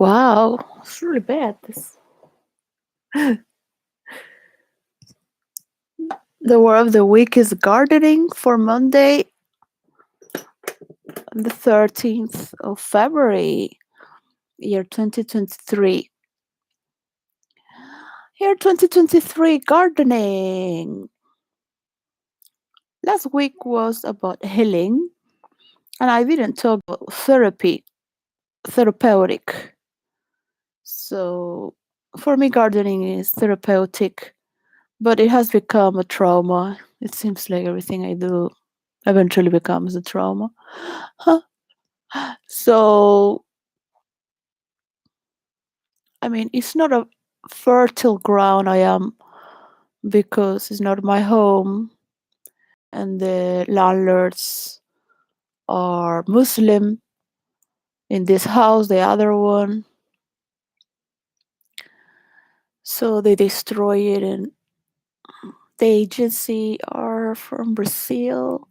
Wow, it's really bad. The word of the week is gardening for Monday, the 13th of February, year 2023. Year 2023, gardening. Last week was about healing, and I didn't talk about therapeutic. So for me, gardening is therapeutic, but it has become a trauma. It seems like everything I do eventually becomes a trauma. Huh. So, I mean, it's not a fertile ground I am because it's not my home, and the landlords are Muslim in this house, the other one. So they destroy it, and the agency are from Brazil.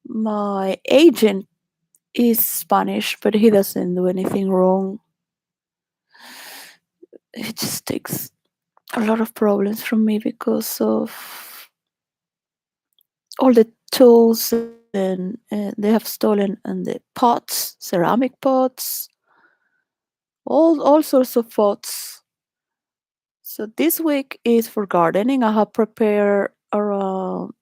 My agent is Spanish, but he doesn't do anything wrong. He just takes a lot of problems from me because of all the tools and they have stolen, and the pots, ceramic pots, all sorts of pots. So this week is for gardening. I have prepared around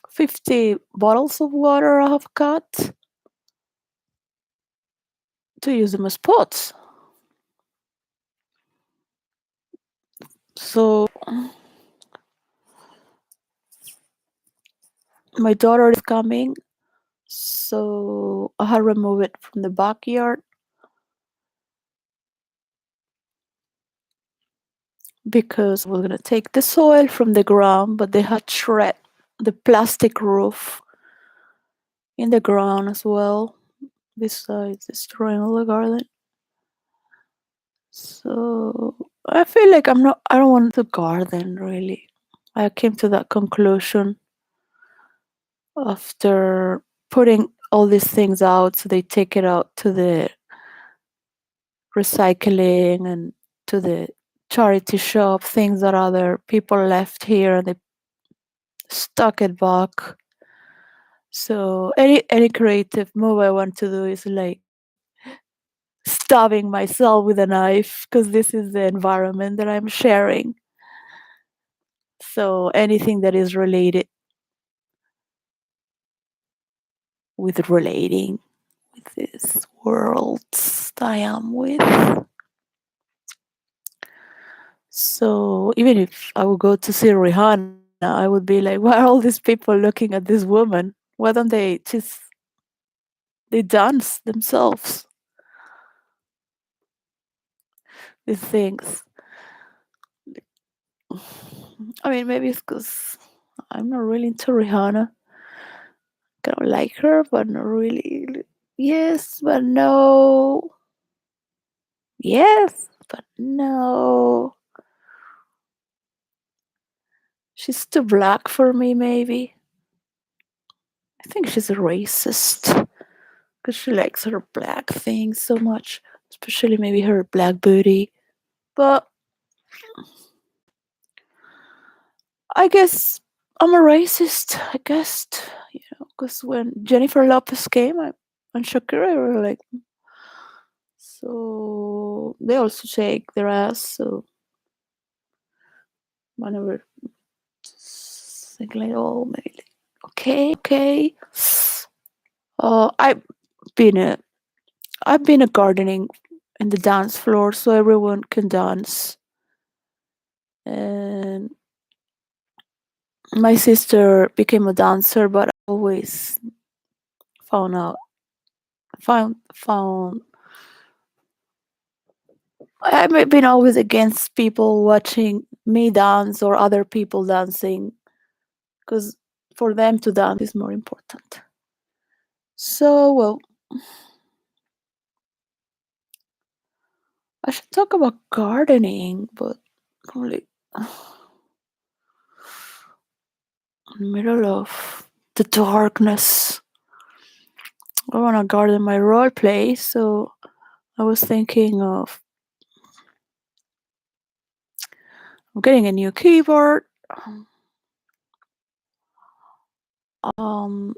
50 bottles of water I have cut to use them as pots. So my daughter is coming, so I had remove it from the backyard because we're gonna take the soil from the ground, but they had shred the plastic roof in the ground as well, besides destroying all the garden. So I feel like I don't want to garden really. I came to that conclusion after putting all these things out. So they take it out to the recycling and to the charity shop, things that other people left here, and they stuck it back. So any creative move I want to do is like stabbing myself with a knife because this is the environment that I'm sharing. So anything that is related with relating with this world that I am with. So even if I would go to see Rihanna, I would be like, why are all these people looking at this woman? Why don't they just they dance themselves? These things. I mean, maybe it's because I'm not really into Rihanna. Kind of like her, but not really. Yes, but no. Yes, but no. She's too black for me, maybe. I think she's a racist because she likes her black things so much, especially maybe her black booty. But I guess I'm a racist, I guess, because when Jennifer Lopez came and Shakira were like, so they also shake their ass. So whenever think like, oh, maybe like, okay. I've been a gardening in the dance floor, so everyone can dance. And my sister became a dancer, but I always found out found I've been always against people watching me dance or other people dancing because for them to dance is more important. So, well, I should talk about gardening, but probably in the middle of the darkness I want to garden my role play, so I was thinking of getting a new keyboard. Um,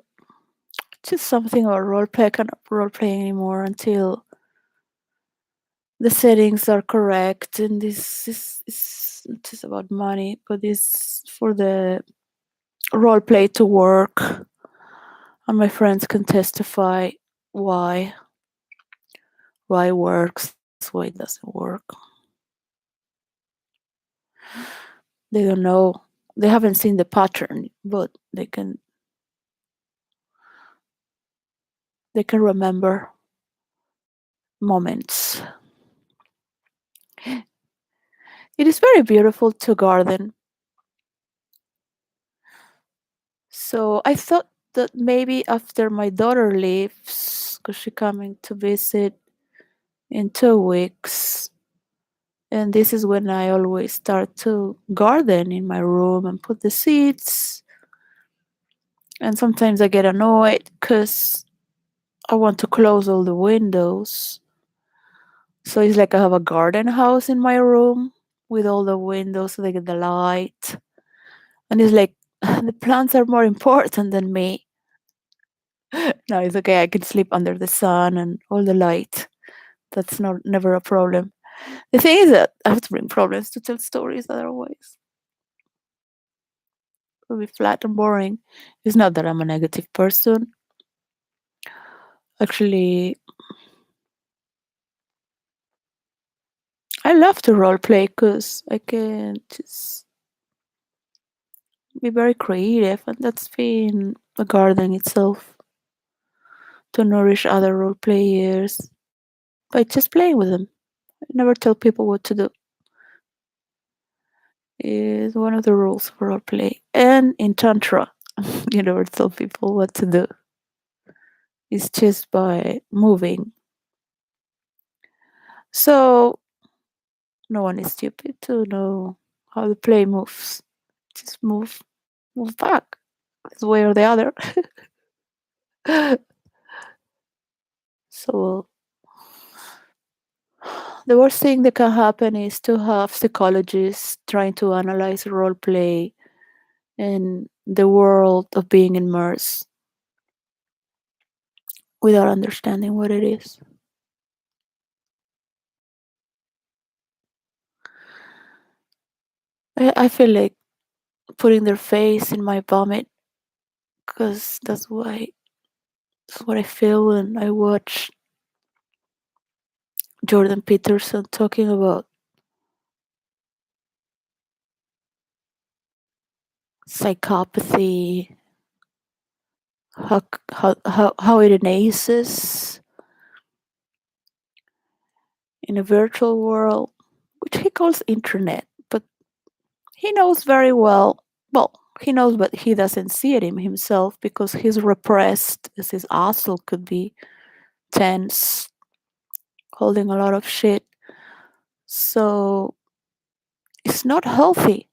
just something about role play. I can't role play anymore until the settings are correct. And this is not just about money, but this for the role play to work. And my friends can testify why why it works, why it doesn't work. They don't know. They haven't seen the pattern, but they can remember moments. It is very beautiful to garden. So I thought that maybe after my daughter leaves, because she's coming to visit in 2 weeks, and this is when I always start to garden in my room and put the seeds. And sometimes I get annoyed because I want to close all the windows. So it's like I have a garden house in my room with all the windows so they get the light. And it's like the plants are more important than me. No, it's okay. I can sleep under the sun and all the light. That's not never a problem. The thing is that I have to bring problems to tell stories otherwise. It will be flat and boring. It's not that I'm a negative person. Actually, I love to role play because I can just be very creative, and that's been the garden itself to nourish other role players by just playing with them. I never tell people what to do. Is one of the rules for role play. And in Tantra, you never tell people what to do. It's just by moving. So no one is stupid to know how the play moves. Just move back, this way or the other. So the worst thing that can happen is to have psychologists trying to analyze role play in the world of being immersed without understanding what it is. I feel like putting their face in my vomit because that's what I feel when I watch Jordan Peterson talking about psychopathy, how it enhances in a virtual world, which he calls internet, but he knows very well. Well, he knows, but he doesn't see it in himself because he's repressed, as his asshole could be tense, holding a lot of shit. So it's not healthy.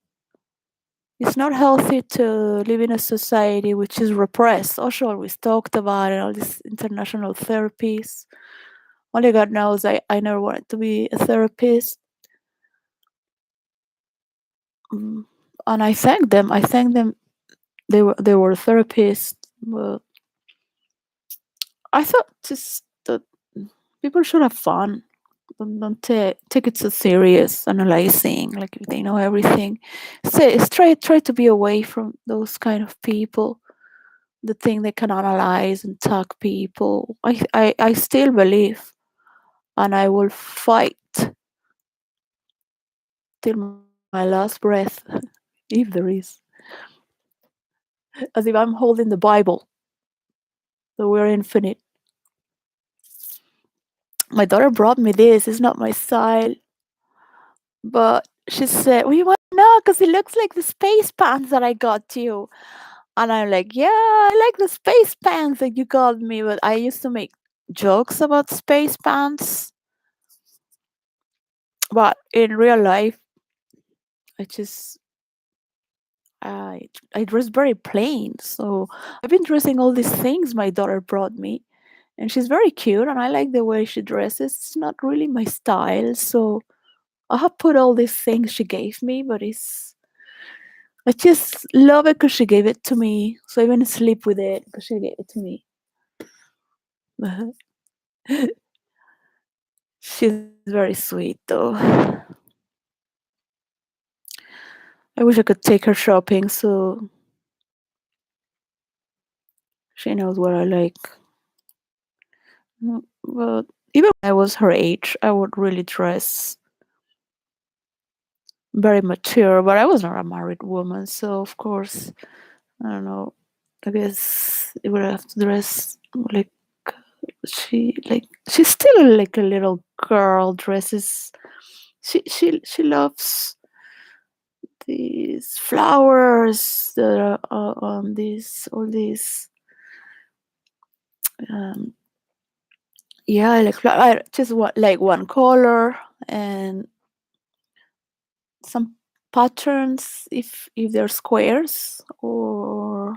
It's not healthy to live in a society which is repressed. Osho always talked about it, all these international therapies. Only God knows I never wanted to be a therapist. Mm, and I thank them. I thank them. They were therapists. But I thought just that people should have fun. Don't take it so serious, analyzing like if they know everything. Say, try to be away from those kind of people that think they can analyze and talk people. I still believe, and I will fight till my last breath, if there is, as if I'm holding the Bible, that we're infinite. My daughter brought me this. It's not my style, but she said, "Well, you want to know because it looks like the space pants that I got you." And I'm like, "Yeah, I like the space pants that you got me." But I used to make jokes about space pants, but in real life, I just I dress very plain. So I've been dressing all these things my daughter brought me, and she's very cute, and I like the way she dresses. It's not really my style, so I have put all these things she gave me, but I just love it because she gave it to me. So I even sleep with it because she gave it to me. She's very sweet, though. I wish I could take her shopping so she knows what I like. But even when I was her age, I would really dress very mature. But I was not a married woman, so of course, I don't know. I guess it would have to dress like she's still like a little girl. Dresses. She loves these flowers that are on these all these um yeah, like I just want like one color and some patterns if they're squares, or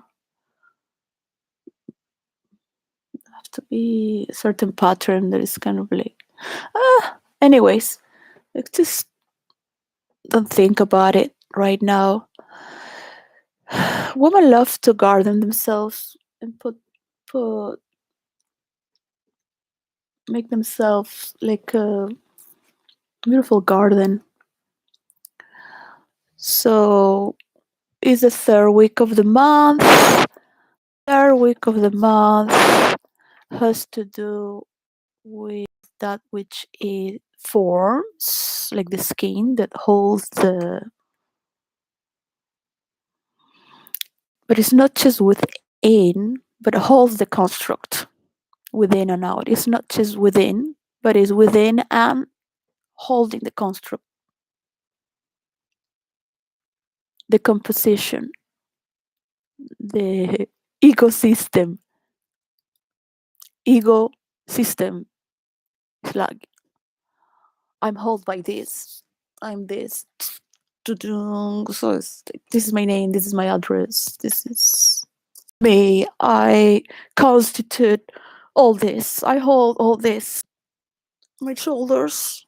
have to be a certain pattern that is kind of like anyways, like just don't think about it right now. Women love to garden themselves and put make themselves like a beautiful garden. So it's the third week of the month. Third week of the month has to do with that which it forms, like the skin that holds the. But it's not just within, but it holds the construct within and out. It's not just within, but it's within and holding the construct, the composition, the ecosystem. Ego system. It's like I'm held by this. I'm this. So this is my name. This is my address. This is me. I constitute all this. I hold all this. My shoulders.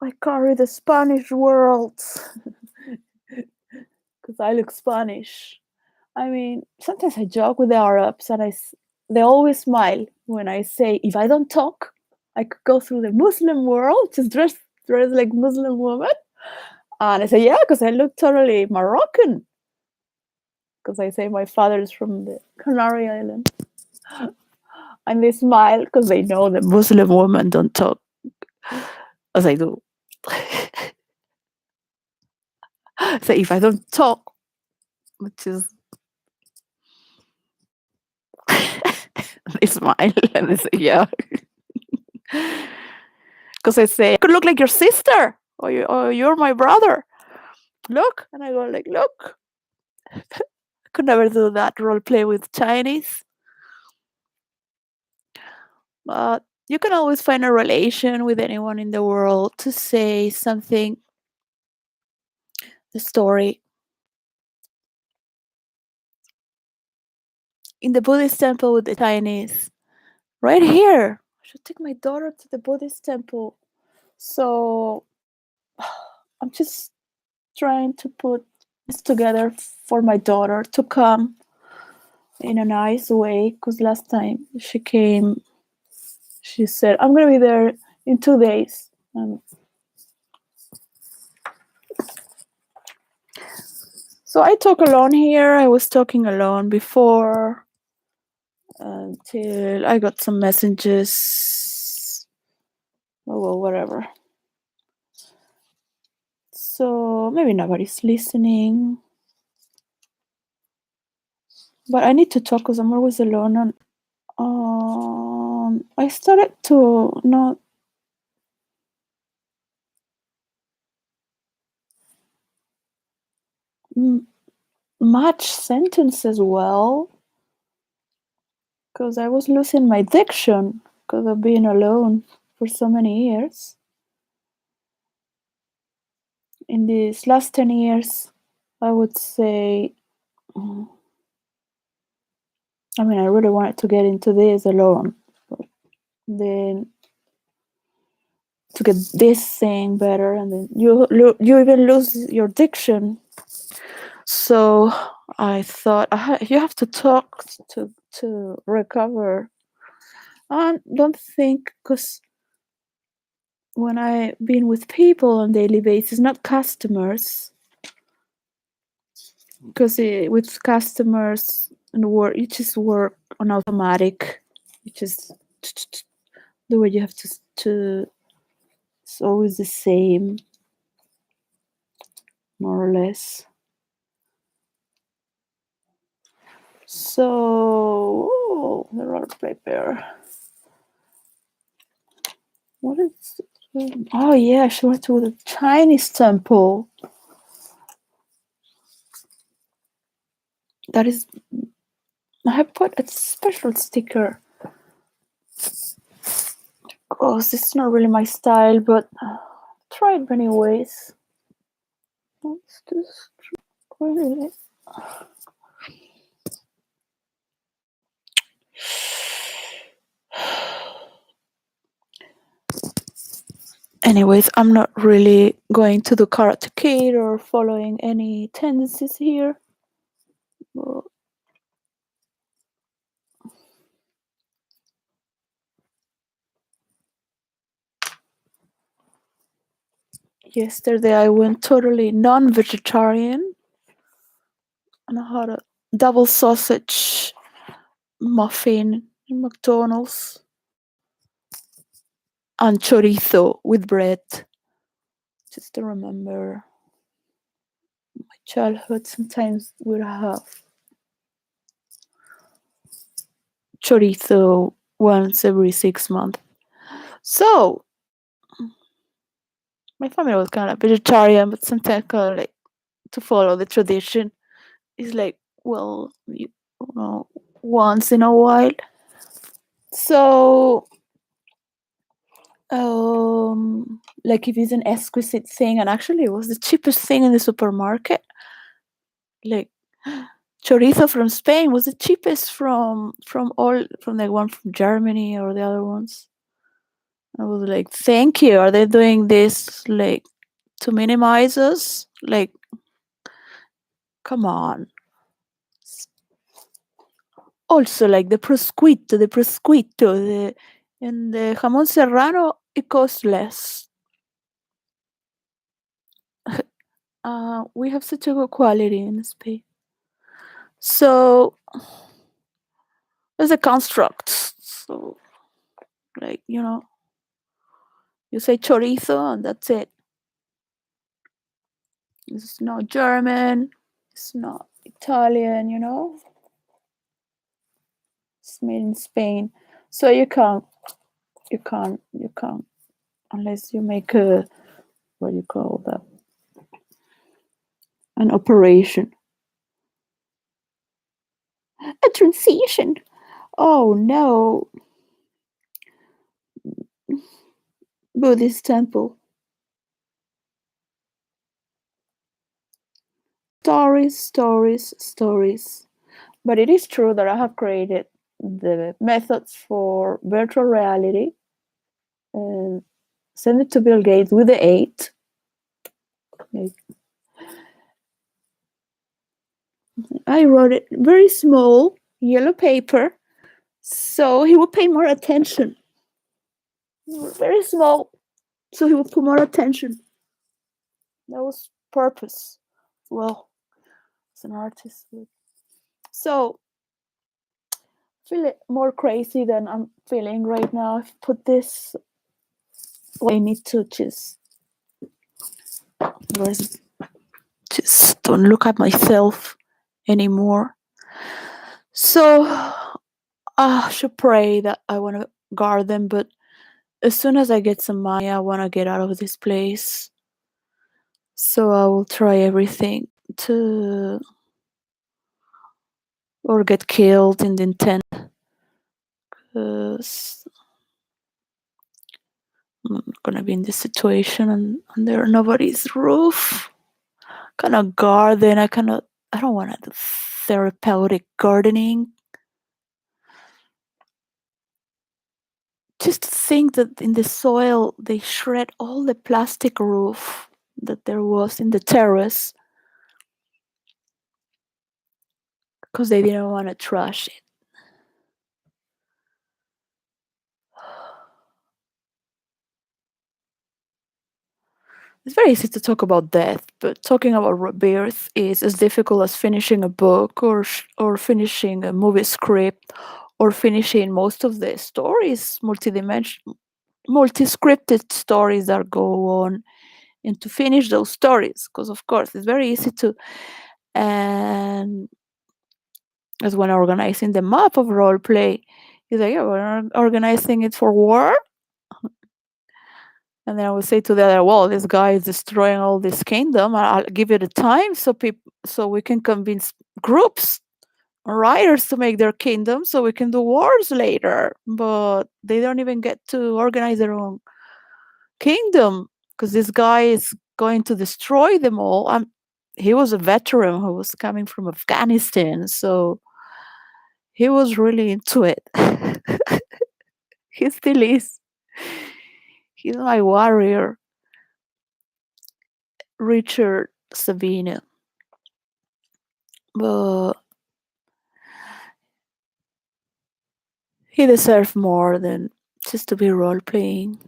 I carry the Spanish world because I look Spanish. I mean, sometimes I joke with the Arabs, and they always smile when I say, if I don't talk, I could go through the Muslim world, just dress like Muslim woman. And I say, yeah, because I look totally Moroccan. Because I say my father is from the Canary Islands. And they smile because they know the Muslim women don't talk as I do. So if I don't talk, which is they smile and they say, yeah. Because I say, I could look like your sister, or you're my brother. Look. And I go like, look. I could never do that role play with Chinese. But you can always find a relation with anyone in the world to say something, the story. In the Buddhist temple with the Chinese, right here. I should take my daughter to the Buddhist temple. So I'm just trying to put this together for my daughter to come in a nice way, because last time she came, she said, I'm going to be there in 2 days. So I talk alone here. I was talking alone before until I got some messages. Oh, well, whatever. So maybe nobody's listening. But I need to talk because I'm always alone. And I started to not match sentences well, because I was losing my diction because of being alone for so many years. In these last 10 years, I would say I mean, I really wanted to get into this alone, but then to get this thing better, and then you even lose your diction. So I thought you have to talk to recover. I don't think, because when I've been with people on daily basis, not customers, because with customers and work, you just work on automatic. You just the way you have to. It's always the same, more or less. So the roller paper. What is? Oh yeah, she went to the Chinese temple. That is, I have put a special sticker. Oh, this is not really my style, but try it anyways. What's this? Really? Anyways, I'm not really going to do Karate Kid or following any tendencies here. Well, yesterday I went totally non-vegetarian, and I had a double sausage muffin in McDonald's and chorizo with bread. Just to remember my childhood, sometimes we'd have chorizo once every 6 months. So my family was kind of vegetarian, but sometimes kind of like to follow the tradition. It's like, well, you know, once in a while. So, like if it's an exquisite thing, and actually it was the cheapest thing in the supermarket. Like chorizo from Spain was the cheapest from the one from Germany or the other ones. I was like, thank you. Are they doing this like to minimize us? Like, come on. Also, like and the jamón serrano, it costs less. We have such a good quality in Spain. So there's a construct. So, like, you say chorizo and that's it. It's not German. It's not Italian. It's made in Spain. So you can't, unless you make what do you call that? An operation. A transition. Oh no. Buddhist temple. Stories, stories, stories. But it is true that I have created the methods for virtual reality and send it to Bill Gates with the 8. I wrote it very small, yellow paper, so he would pay more attention. Very small, so he would put more attention. That was purpose. Well, as an artist. So, I feel more crazy than I'm feeling right now. I've put this, I need to just don't look at myself anymore. So I should pray that I want to guard them, but as soon as I get some money, I want to get out of this place. So I will try everything to, or get killed in the intent, because I'm gonna be in this situation and under nobody's roof. Kind of garden. I don't want to do therapeutic gardening. just to think that in the soil they shred all the plastic roof that there was in the terrace because they didn't want to trash it. It's very easy to talk about death, but talking about rebirth is as difficult as finishing a book or finishing a movie script or finishing most of the stories, multi-scripted stories that go on, and to finish those stories. Because of course, it's very easy to, and as when organizing the map of role play, it's like, yeah, we're organizing it for war. And then I would say to the other, well, this guy is destroying all this kingdom. I'll give it a time so we can convince groups or writers to make their kingdom so we can do wars later. But they don't even get to organize their own kingdom because this guy is going to destroy them all. He was a veteran who was coming from Afghanistan, so he was really into it. He still is. He's my warrior, Richard Savina. But he deserved more than just to be role playing.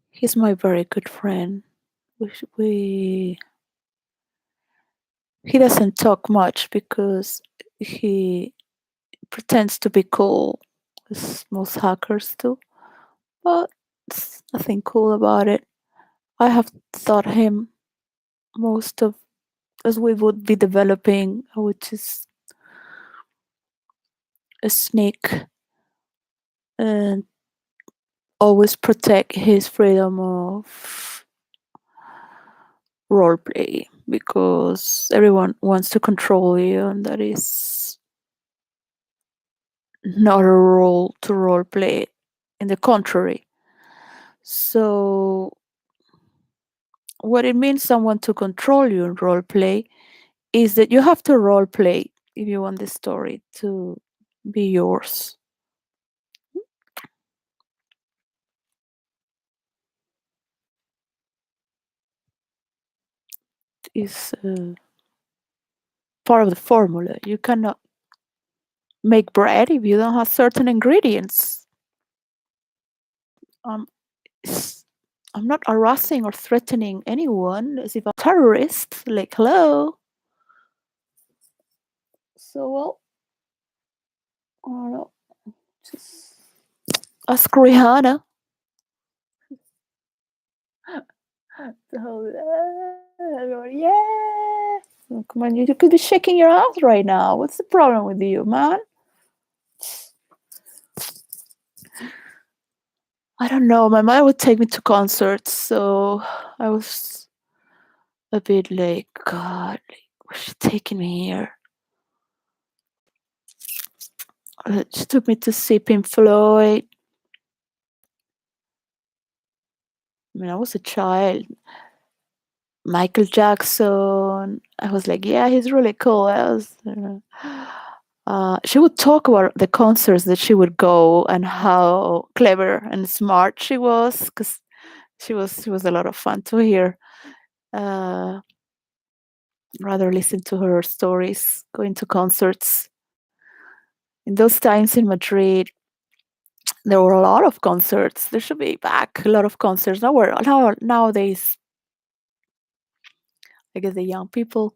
He's my very good friend. We he doesn't talk much because he pretends to be cool, as most hackers do. But there's nothing cool about it. I have taught him most of as we would be developing, which is a sneak and always protect his freedom of role play because everyone wants to control you, and that is not a role to role play. In the contrary. So, what it means someone to control you in role play is that you have to role play if you want the story to be yours. Is part of the formula. You cannot make bread if you don't have certain ingredients. Um, s- I'm not harassing or threatening anyone as if I'm a terrorist. Like, hello. So, well, I don't know. Just ask Rihanna. So, yeah. Oh, come on, you could be shaking your ass right now. What's the problem with you, man? I don't know. My mother would take me to concerts, so I was a bit like, God, like, what's she taking me here? She took me to see Pink Floyd. I mean, I was a child. Michael Jackson. I was like, yeah, he's really cool. She would talk about the concerts that she would go and how clever and smart she was, because she was a lot of fun to hear. Uh, rather listen to her stories, going to concerts. In those times in Madrid, there were a lot of concerts. There should be back a lot of concerts. Nowadays, I guess the young people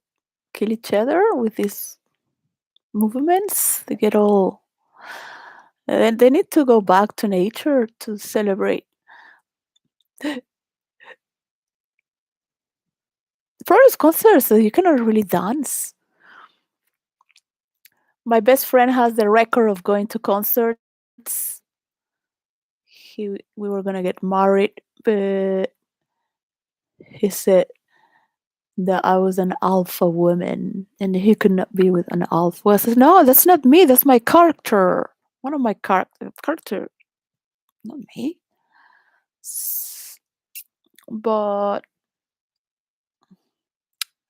kill each other with these movements. They get all, and they need to go back to nature to celebrate. Protest concerts, you cannot really dance. My best friend has the record of going to concerts. We were gonna get married, but he said that I was an alpha woman and he could not be with an alpha. I said, no, that's not me. That's my character. One of my character, not me. But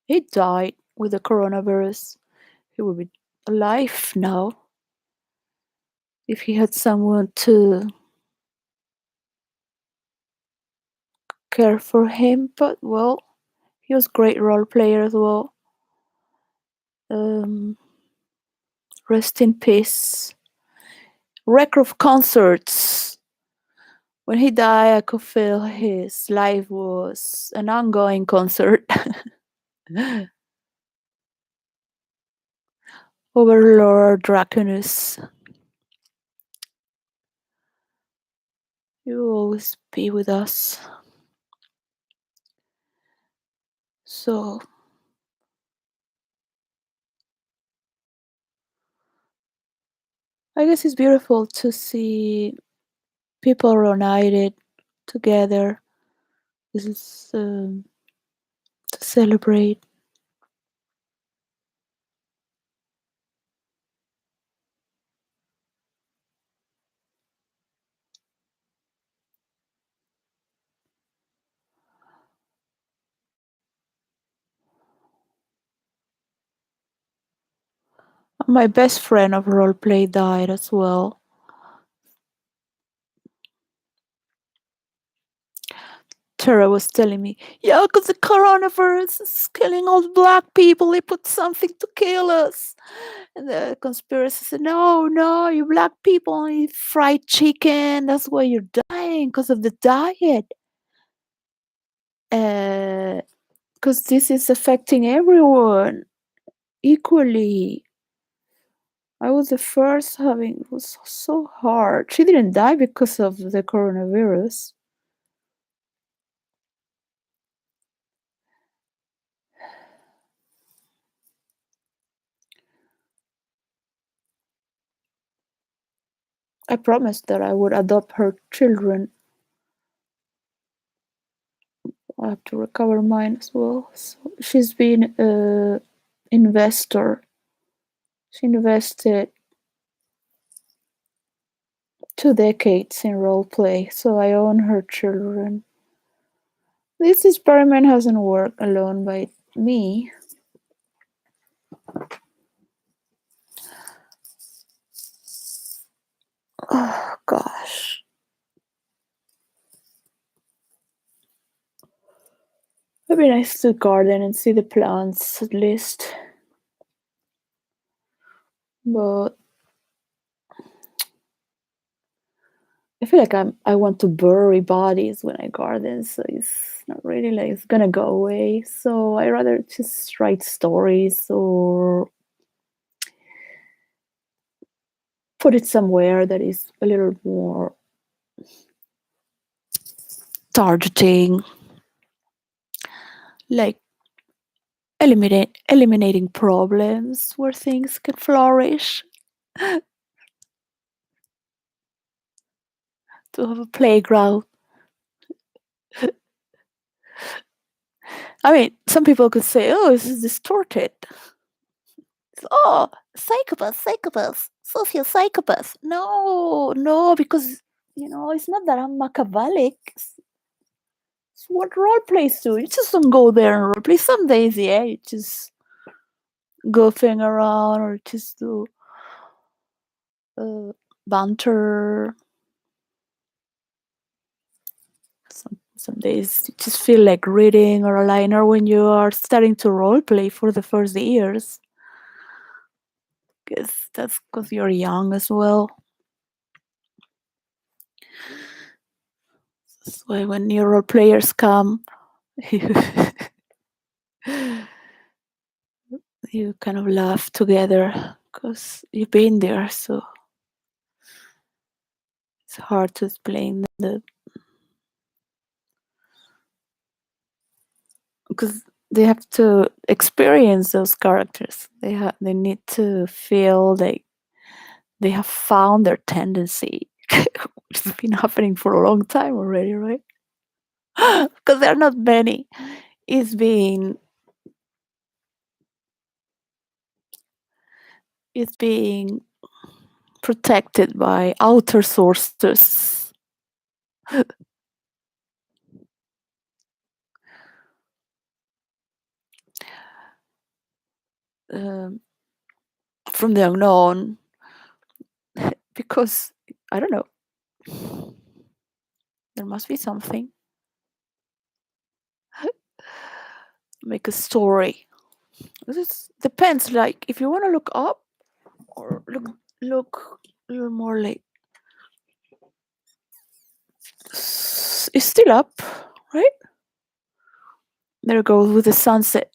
he died with the coronavirus. He would be alive now if he had someone to care for him. But well, he was a great role player as well. Um, Rest in peace. Record of concerts. When he died, I could feel his life was an ongoing concert. Overlord Draconus, you will always be with us. So I guess it's beautiful to see people reunited together. This is to celebrate. My best friend of roleplay died as well. Tara was telling me, yeah, because the coronavirus is killing all the black people. They put something to kill us. And the conspiracy said, no, no, you black people eat fried chicken. That's why you're dying, because of the diet. Because this is affecting everyone equally. I was the first having, it was so hard. She didn't die because of the coronavirus. I promised that I would adopt her children. I have to recover mine as well. So she's been an investor. She invested 2 decades in roleplay, so I own her children. This experiment hasn't worked alone by me. Oh gosh. It'd be nice to garden and see the plants at least. But I feel like I want to bury bodies when I garden, so it's not really like it's gonna go away. So I rather just write stories or put it somewhere that is a little more targeting, like eliminating problems where things can flourish. To have a playground. I mean, some people could say, "Oh, this is distorted." Oh, psychopath, social psychopath. No, no, because it's not that I'm Machiavellic. It's what role plays do. You just don't go there and role play. Some days, yeah, you just goofing around or just do banter. Some days you just feel like reading or a liner when you are starting to role play for the first years. Guess that's because you're young as well. That's why when new role players come, you kind of laugh together because you've been there. So it's hard to explain because they have to experience those characters. They need to feel like they have found their tendency, which has been happening for a long time already, right? Because there are not many. It's being protected by outer sources. um, from the unknown because I don't know. There must be something. Make a story. This depends. Like if you want to look up or look a little more like it's still up, right? There it goes with the sunset.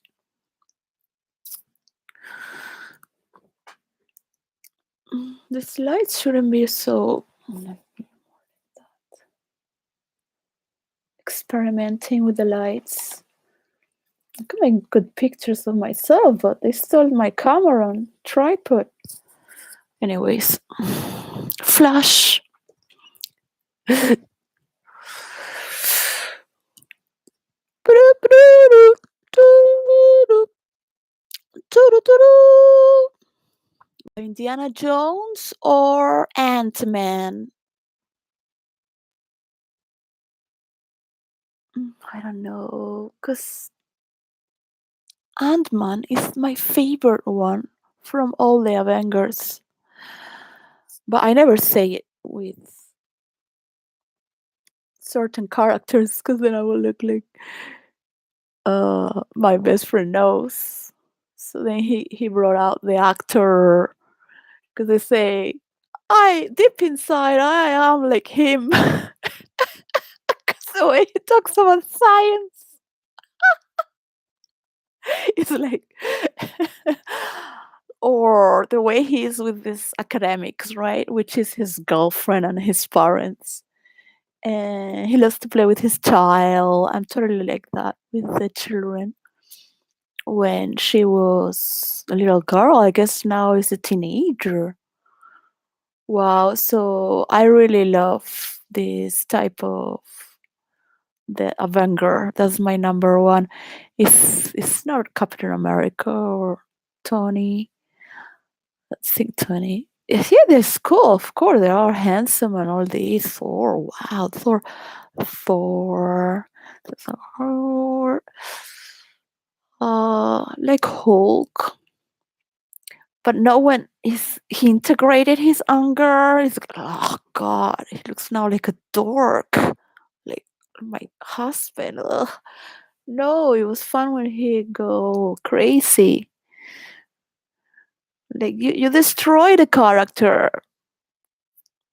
These lights shouldn't be so experimenting with the lights. I could make good pictures of myself, but they stole my camera and tripod. Anyways, flash. Indiana Jones or Ant-Man? I don't know, because Ant-Man is my favorite one from all the Avengers. But I never say it with certain characters because then I will look like my best friend knows. So then he brought out the actor because they say, I deep inside I am like him. 'Cause the way he talks about science, it's like or the way he is with these academics, right? Which is his girlfriend and his parents. And he loves to play with his child. I'm totally like that with the children. When she was a little girl, I guess now is a teenager. Wow, so I really love this type of the Avenger. That's my number one. It's not Captain America or Tony. Let's think Tony. Yeah, they're cool, of course. They are handsome and all these. Thor, wow, Thor, Thor. Like Hulk, but no one is. He integrated his anger. He's like, oh God, he looks now like a dork, like my husband. Ugh. No, it was fun when he go crazy. Like you destroy the character.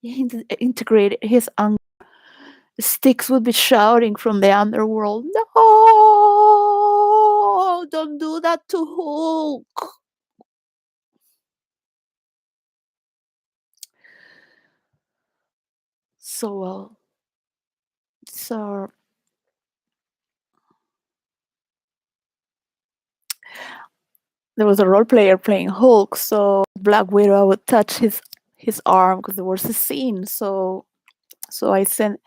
He integrated his anger. Sticks would be shouting from the underworld, "No! Don't do that to Hulk!" So well. So there was a role player playing Hulk, so Black Widow would touch his arm because there was a scene. So I sent,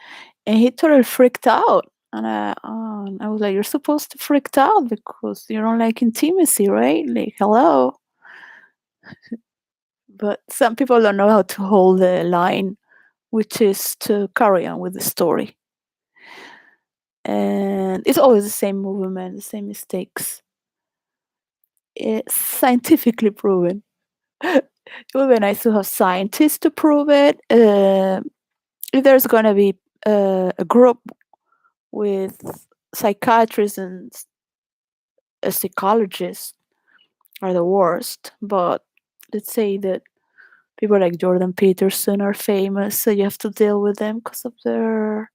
and he totally freaked out. And I was like, "You're supposed to freak out because you don't like intimacy, right? Like, hello." But some people don't know how to hold the line, which is to carry on with the story. And it's always the same movement, the same mistakes. It's scientifically proven. It would be nice to have scientists to prove it. If there's going to be a group with psychiatrists and psychologists are the worst, but let's say that people like Jordan Peterson are famous, so you have to deal with them because of their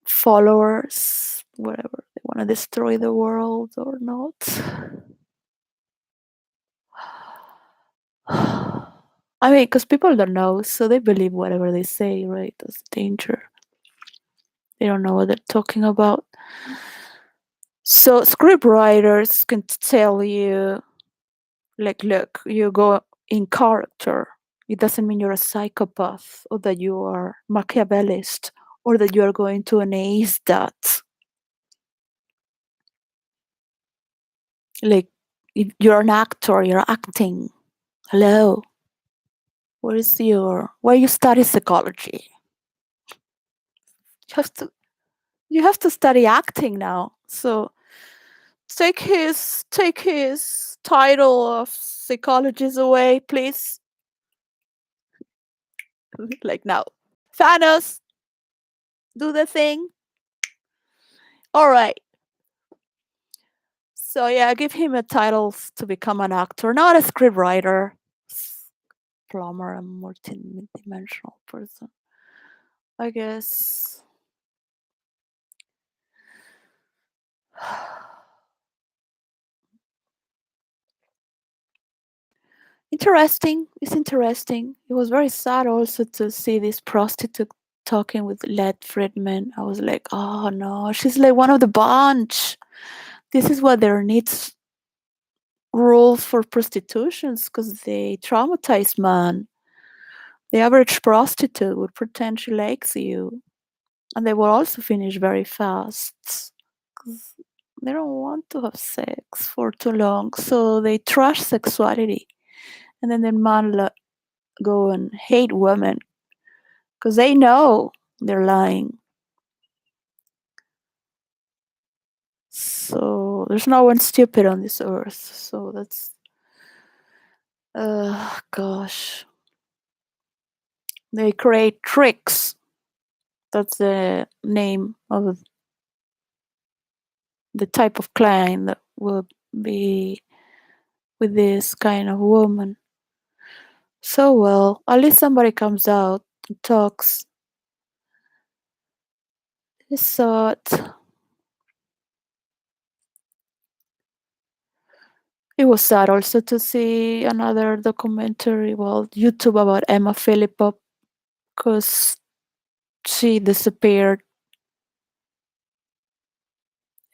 followers, whatever they want to destroy the world or not. I mean, because people don't know, so they believe whatever they say, right? That's the danger. They don't know what they're talking about. So script writers can tell you, like, look, you go in character. It doesn't mean you're a psychopath or that you are Machiavellist or that you are going to amaze that. Like, if you're an actor, you're acting. Hello. Why you study psychology? You have to you have to study acting now. So take his title of psychologist away, please. Like now. Thanos, do the thing. All right. So yeah, give him a title to become an actor, not a scriptwriter. Plumber, a multi-dimensional person. I guess. Interesting. It's interesting. It was very sad also to see this prostitute talking with Led Friedman. I was like, oh no, she's like one of the bunch. This is what there needs rules for prostitutions because they traumatize man. The average prostitute would pretend she likes you, and they will also finish very fast because they don't want to have sex for too long. So they trash sexuality, and then their man go and hate women because they know they're lying. So there's no one stupid on this earth. So that's, gosh, they create tricks. That's the name of the type of client that will be with this kind of woman. So well, at least somebody comes out and talks. It's it was sad also to see another documentary, well, YouTube about Emma Philippop, because she disappeared.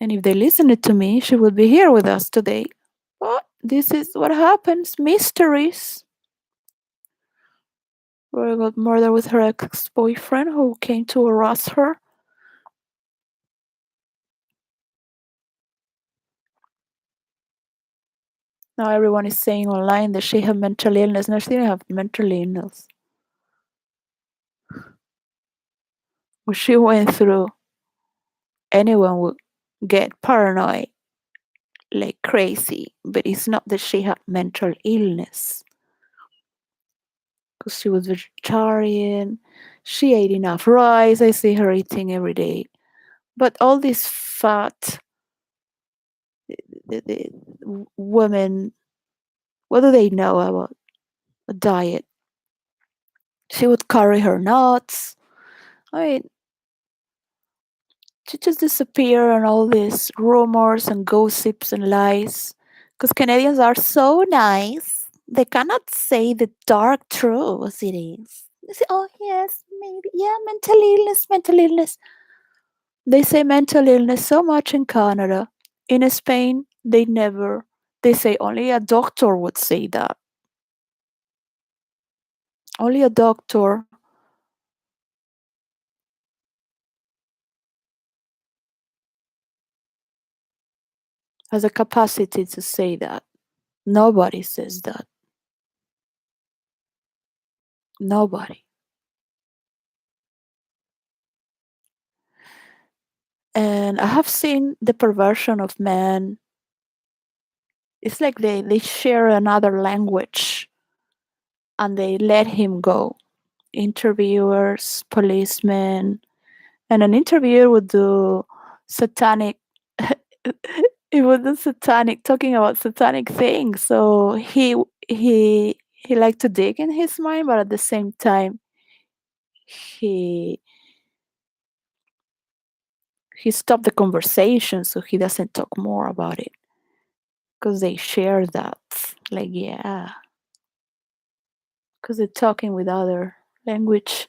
And if they listened to me, she would be here with us today. But this is what happens, mysteries. We got murdered with her ex-boyfriend who came to harass her. Now everyone is saying online that she had mental illness. No, she didn't have mental illness. What she went through, anyone would get paranoid like crazy. But it's not that she had mental illness. Because she was vegetarian. She ate enough rice. I see her eating every day. But all this fat, the women, what do they know about a diet? She would carry her nuts. I mean, she just disappear on all these rumors and gossips and lies. Because Canadians are so nice, they cannot say the dark truth as it is. They say, oh, yes, maybe, yeah, mental illness, mental illness. They say mental illness so much in Canada. In Spain, they never. They say only a doctor would say that. Only a doctor has a capacity to say that. Nobody says that. Nobody. And I have seen the perversion of men. It's like they share another language and they let him go. Interviewers, policemen, and an interviewer would do satanic it would do satanic talking about satanic things. So he liked to dig in his mind, but at the same time he he stopped the conversation so he doesn't talk more about it because they share that. Like, yeah, because they're talking with other language.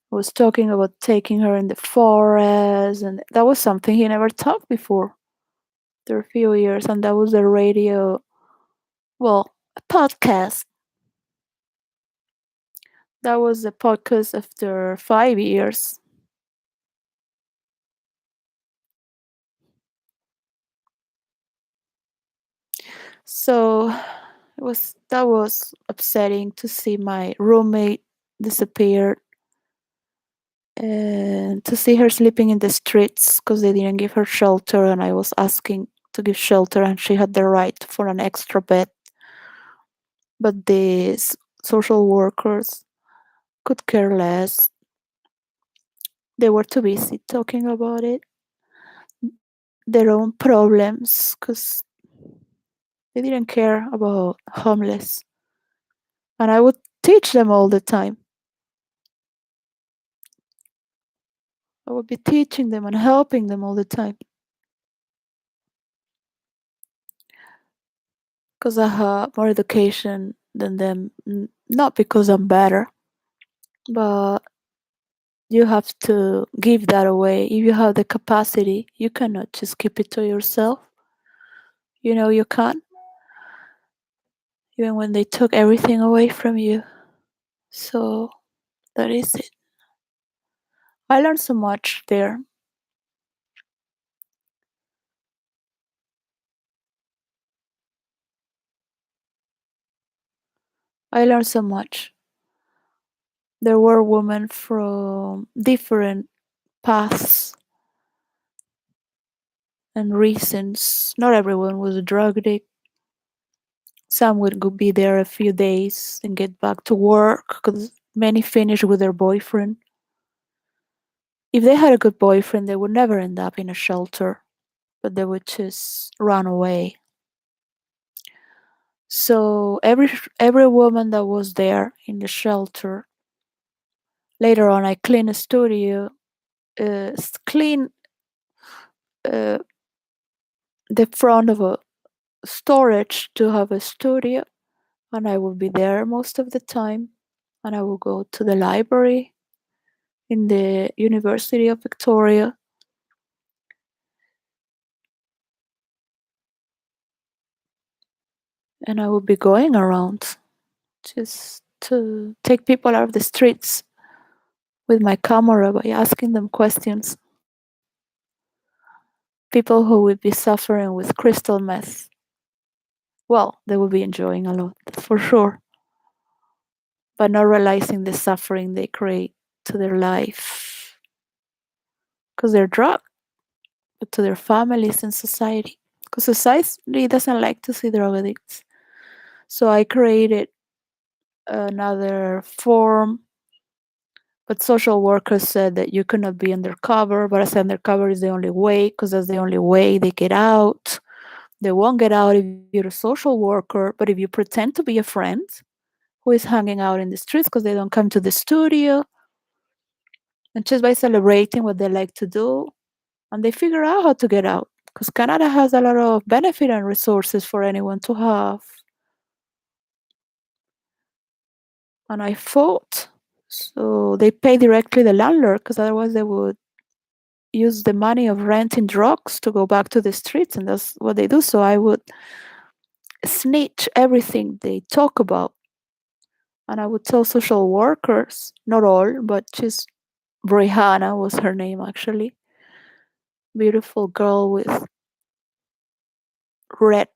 Was talking about taking her in the forest, and that was something he never talked before. There a few years, and that was the radio, well, a podcast. That was a podcast after 5 years. So that was upsetting to see my roommate disappear. and to see her sleeping in the streets because they didn't give her shelter, and I was asking to give shelter, and she had the right for an extra bed, but the social workers could care less. They were too busy talking about it, their own problems, because they didn't care about homeless. And I would teach them all the time. I would be teaching them and helping them all the time. Because I have more education than them. Not because I'm better, but you have to give that away. If you have the capacity, you cannot just keep it to yourself. You know you can't, even when they took everything away from you. So that is it. I learned so much there. I learned so much. There were women from different paths and reasons. Not everyone was a drug addict. Some would go be there a few days and get back to work because many finished with their boyfriend. If they had a good boyfriend, they would never end up in a shelter, but they would just run away. So every woman that was there in the shelter, later on, I clean a studio, clean uh, the front of a storage to have a studio, and I will be there most of the time. And I will go to the library in the University of Victoria, and I will be going around just to take people out of the streets with my camera by asking them questions. People who would be suffering with crystal meth. Well, they will be enjoying a lot, that's for sure, but not realizing the suffering they create to their life because they're drugged, but to their families and society. Because society doesn't like to see drug addicts. So I created another form, but social workers said that you cannot be undercover. But I said undercover is the only way because that's the only way they get out. They won't get out if you're a social worker, but if you pretend to be a friend who is hanging out in the streets because they don't come to the studio, and just by celebrating what they like to do, and they figure out how to get out because Canada has a lot of benefit and resources for anyone to have. And I fought. So they pay directly the landlord because otherwise they would use the money of renting drugs to go back to the streets, and that's what they do. So I would snitch everything they talk about, and I would tell social workers, not all, but just Brianna was her name actually, beautiful girl with red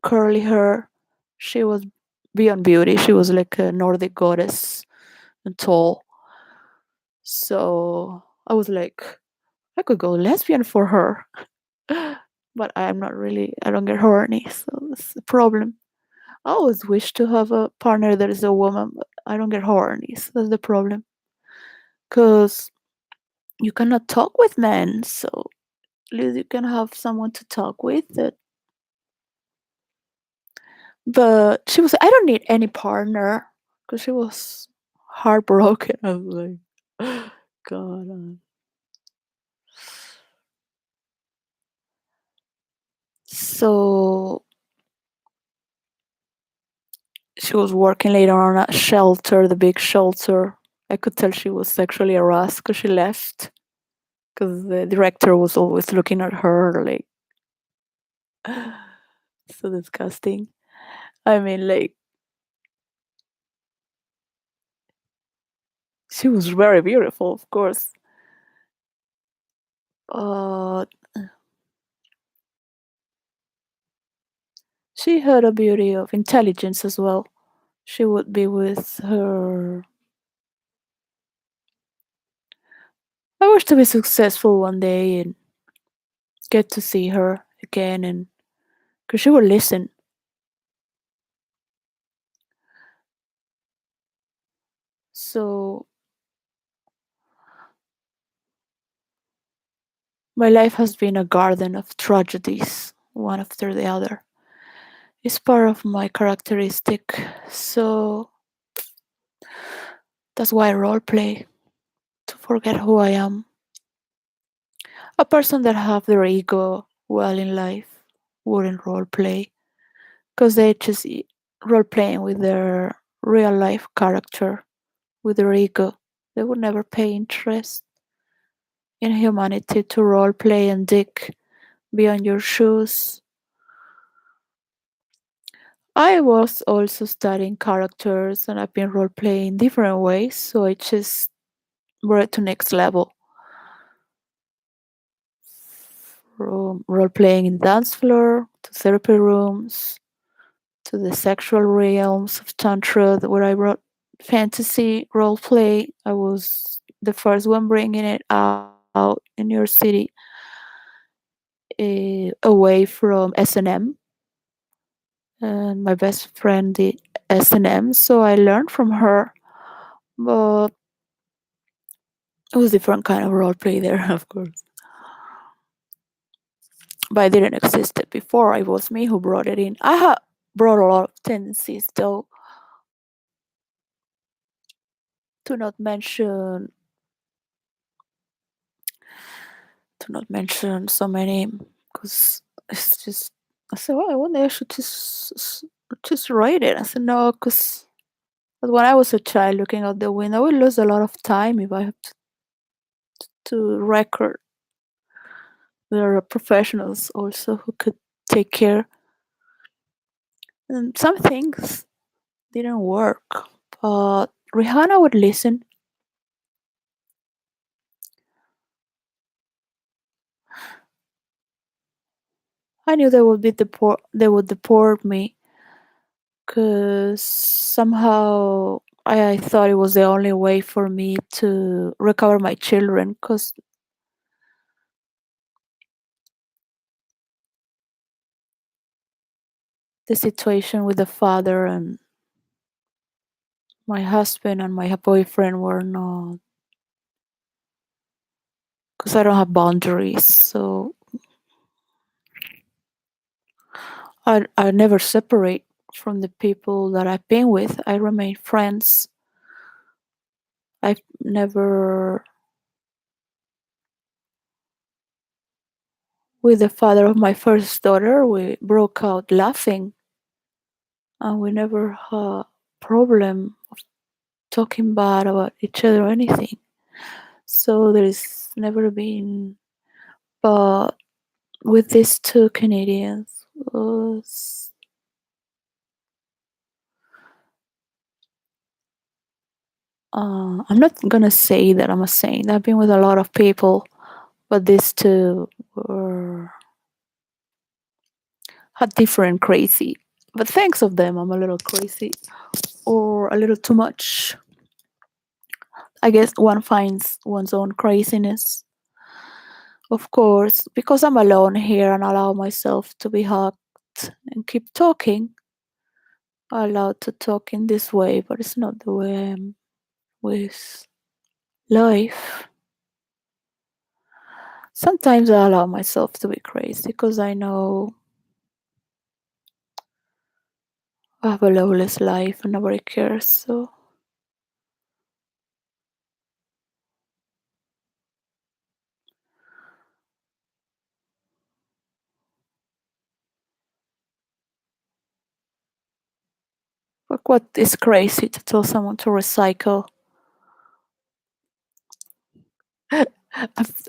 curly hair. She was beyond beauty. She was like a Nordic goddess and tall. So I was like, I could go lesbian for her. But I'm not really, I don't get horny, so that's the problem. I always wish to have a partner that is a woman, but I don't get horny, so that's the problem. Because you cannot talk with men, so at least you can have someone to talk with. But she was, I don't need any partner, because she was heartbroken. I was like, God. So she was working later on at shelter, the big shelter. I could tell she was sexually harassed because she left. Because the director was always looking at her like, so disgusting. I mean, like, she was very beautiful, of course. Uh, she had a beauty of intelligence as well. She would be with her I wish to be successful one day and get to see her again, and because she would listen. So my life has been a garden of tragedies, one after the other. It's part of my characteristic. So that's why I role play, to forget who I am. A person that have their ego well in life wouldn't role play because they just role playing with their real life character, with their ego. They would never pay interest in humanity to role play and dig beyond your shoes. I was also studying characters and I've been role playing different ways, so I just brought it to next level. From role playing in dance floor to therapy rooms to the sexual realms of tantra, where I wrote fantasy role play. I was the first one bringing it out in New York City, away from S&M. And my best friend did S&M, so I learned from her. But it was different kind of role play there, of course. But it didn't exist before. It was me who brought it in. I have brought a lot of tendencies, though, to not mention so many, because it's just. I said, well, one day I should just write it. I said no, because when I was a child looking out the window, I would lose a lot of time if I have to record. There are professionals also who could take care. And some things didn't work, but Rihanna would listen. I knew they would deport me because somehow I thought it was the only way for me to recover my children, because the situation with the father and my husband and my boyfriend were not, because I don't have boundaries. So I never separate from the people that I've been with. I remain friends. I've never, with the father of my first daughter, we broke out laughing, and we never had problem talking bad about each other or anything. So there's never been, but with these two Canadians, was, I'm not gonna say that I'm a saint. I've been with a lot of people, but these two were had different crazy. But thanks of them, I'm a little crazy or a little too much. I guess one finds one's own craziness. Of course, because I'm alone here and allow myself to be hugged and keep talking, I'm allowed to talk in this way, but it's not the way I am with life. Sometimes I allow myself to be crazy because I know I have a lawless life and nobody cares. So, but what is crazy to tell someone to recycle?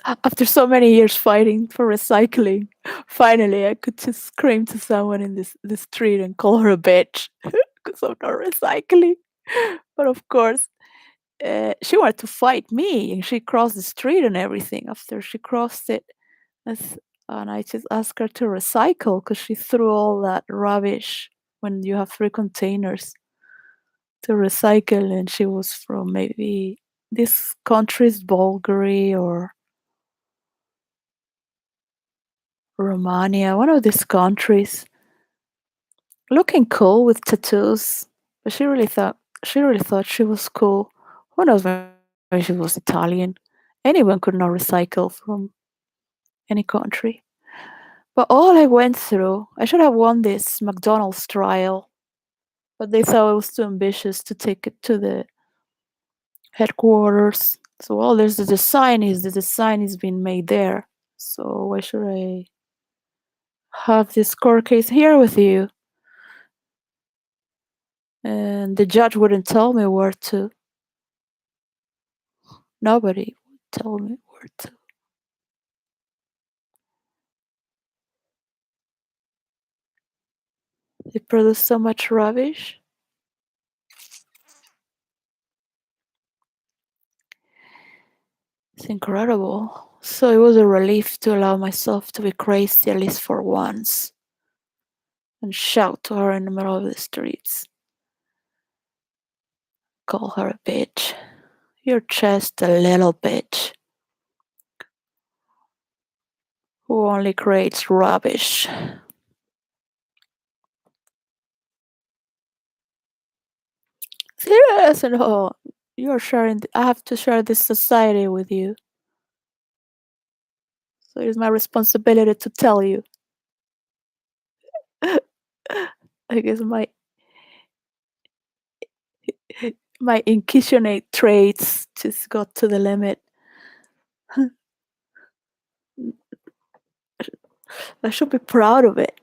After so many years fighting for recycling, finally I could just scream to someone in the street and call her a bitch because I'm not recycling. But of course, she wanted to fight me, and she crossed the street and everything. After she crossed it, as- and I just asked her to recycle because she threw all that rubbish when you have three containers to recycle, and she was from maybe These countries, Bulgaria or Romania, one of these countries, looking cool with tattoos. But she really thought she was cool. Who knows, maybe she was Italian. Anyone could not recycle from any country. But all I went through, I should have won this McDonald's trial, but they thought I was too ambitious to take it to the headquarters. So, well, there's the design is being made there. So why should I have this court case here with you? And the judge wouldn't tell me where to. Nobody would tell me where to. They produce so much rubbish. It's incredible. So it was a relief to allow myself to be crazy at least for once and shout to her in the middle of the streets. Call her a bitch. You're just a little bitch who only creates rubbish. Serious and oh, you're sharing. I have to share this society with you, so it's my responsibility to tell you. I guess my inquisitionate traits just got to the limit. I should be proud of it.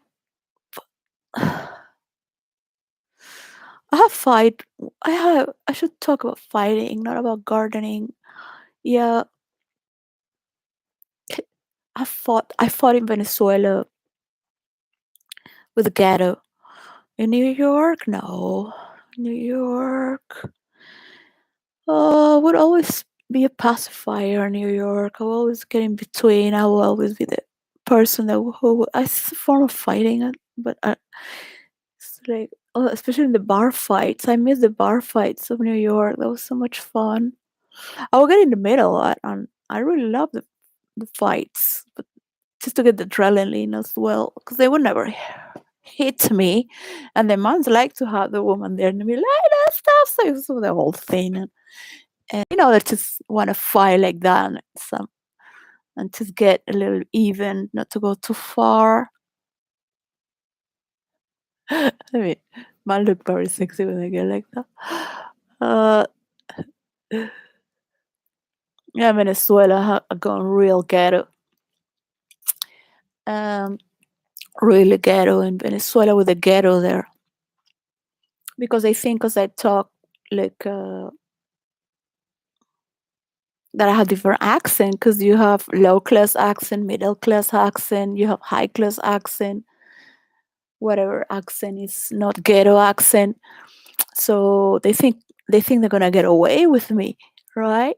I have fight. I have. I should talk about fighting, not about gardening. Yeah, I fought. I fought in Venezuela with the ghetto. In New York, no. New York. Would always be a pacifier in New York. I will always get in between. I will always be the person that who. It's a form of fighting, but it's like, oh, especially in the bar fights. I miss the bar fights of New York. That was so much fun. I will get in the middle, and I really love the fights, but just to get the adrenaline as well, because they would never hit me, and the mans like to have the woman there and be like that stuff. So the whole thing, and they just want to fight like that, and just get a little even, not to go too far. I mean, man look very sexy when they get like that. Uh, yeah, Venezuela gone real ghetto. Um, really ghetto in Venezuela with the ghetto there, because I think because I talk like that I have different accent, because you have low class accent, middle class accent, you have high class accent, whatever accent is not ghetto accent. So they think they're gonna get away with me, right?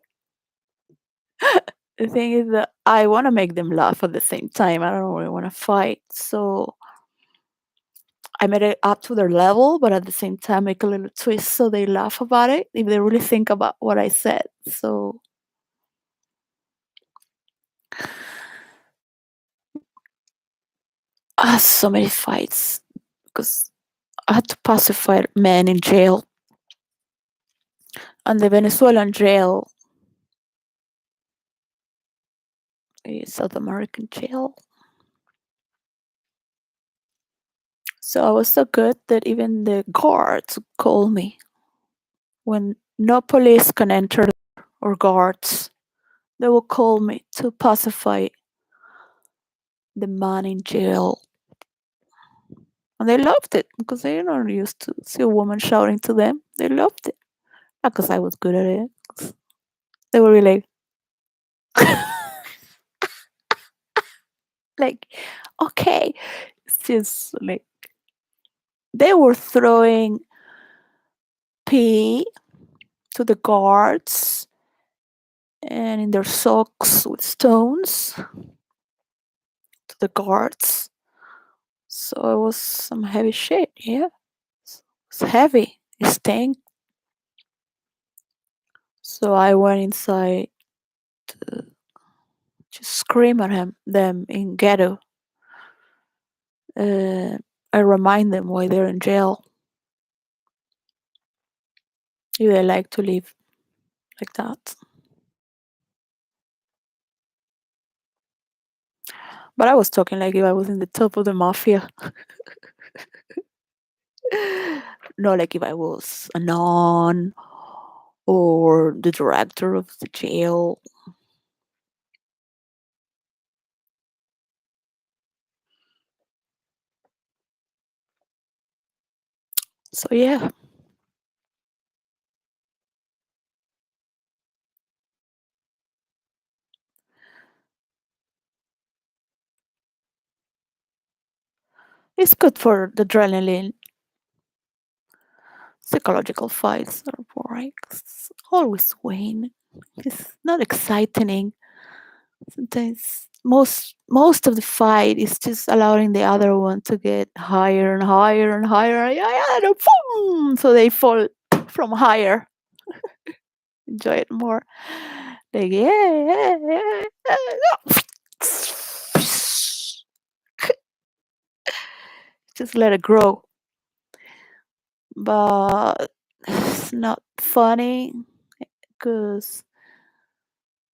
The thing is that I want to make them laugh at the same time. I don't really want to fight, so I made it up to their level, but at the same time make a little twist so they laugh about it if they really think about what I said. So so many fights because I had to pacify men in jail, and the Venezuelan jail is South American jail. So I was so good that even the guards call me when no police can enter, or guards. They will call me to pacify the man in jail. And they loved it because they're not used to see a woman shouting to them. They loved it. Not because I was good at it. 'Cause they were really like, okay. It's just like they were throwing pee to the guards and in their socks with stones to the guards. So it was some heavy shit, yeah. It's heavy. It stank. So I went inside to just scream at them in ghetto. Uh, I remind them why they're in jail if they like to live like that. But I was talking like if I was in the top of the mafia, not like if I was a nun or the director of the jail. So yeah, it's good for the adrenaline. Psychological fights are boring. It's always win. It's not exciting. Sometimes most of the fight is just allowing the other one to get higher and higher and higher. Yeah, yeah, and boom! So they fall from higher. Enjoy it more. Like yeah, yeah, yeah. Just let it grow. But it's not funny because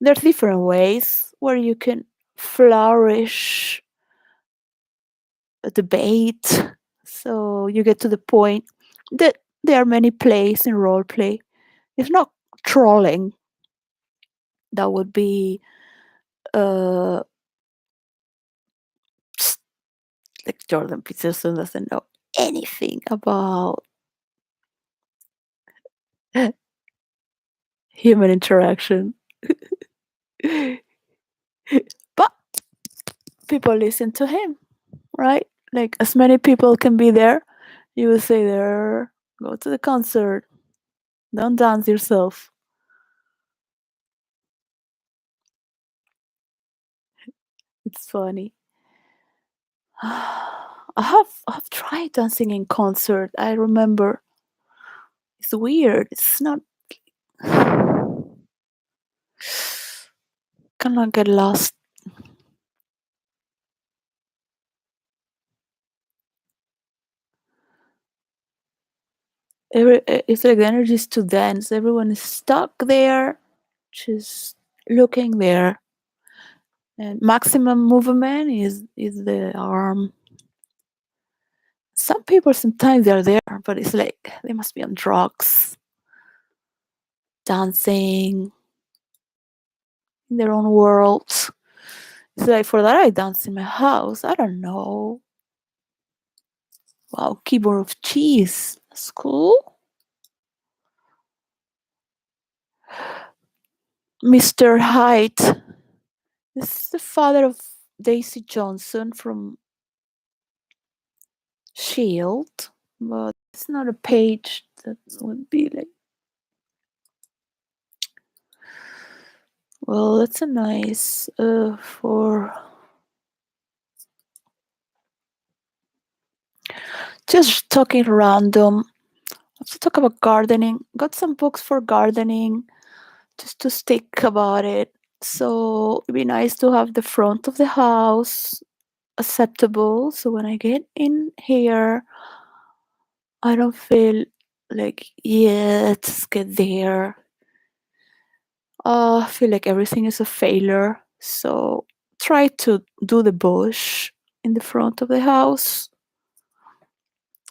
there's different ways where you can flourish a debate. So you get to the point that there are many plays in role play. It's not trolling. That would be uh like Jordan Peterson doesn't know anything about human interaction. But people listen to him, right? Like as many people can be there, you will say there, go to the concert, don't dance yourself. It's funny. I have tried dancing in concert. I remember it's weird. It's not cannot get lost. It's like the energy is too dense. Everyone is stuck there, just looking there. And maximum movement is the arm. Some people sometimes they're there, but it's like they must be on drugs, dancing in their own worlds. It's like for that I dance in my house. I don't know. Wow, keyboard of cheese. That's cool. Mr. Hyde. This is the father of Daisy Johnson from Shield, but it's not a page that would be like. Well, that's a nice for just talking random. Let's talk about gardening. Got some books for gardening just to stick about it. So it'd be nice to have the front of the house acceptable. So when I get in here, I don't feel like, yeah, let's get there. I feel like everything is a failure. So try to do the bush in the front of the house.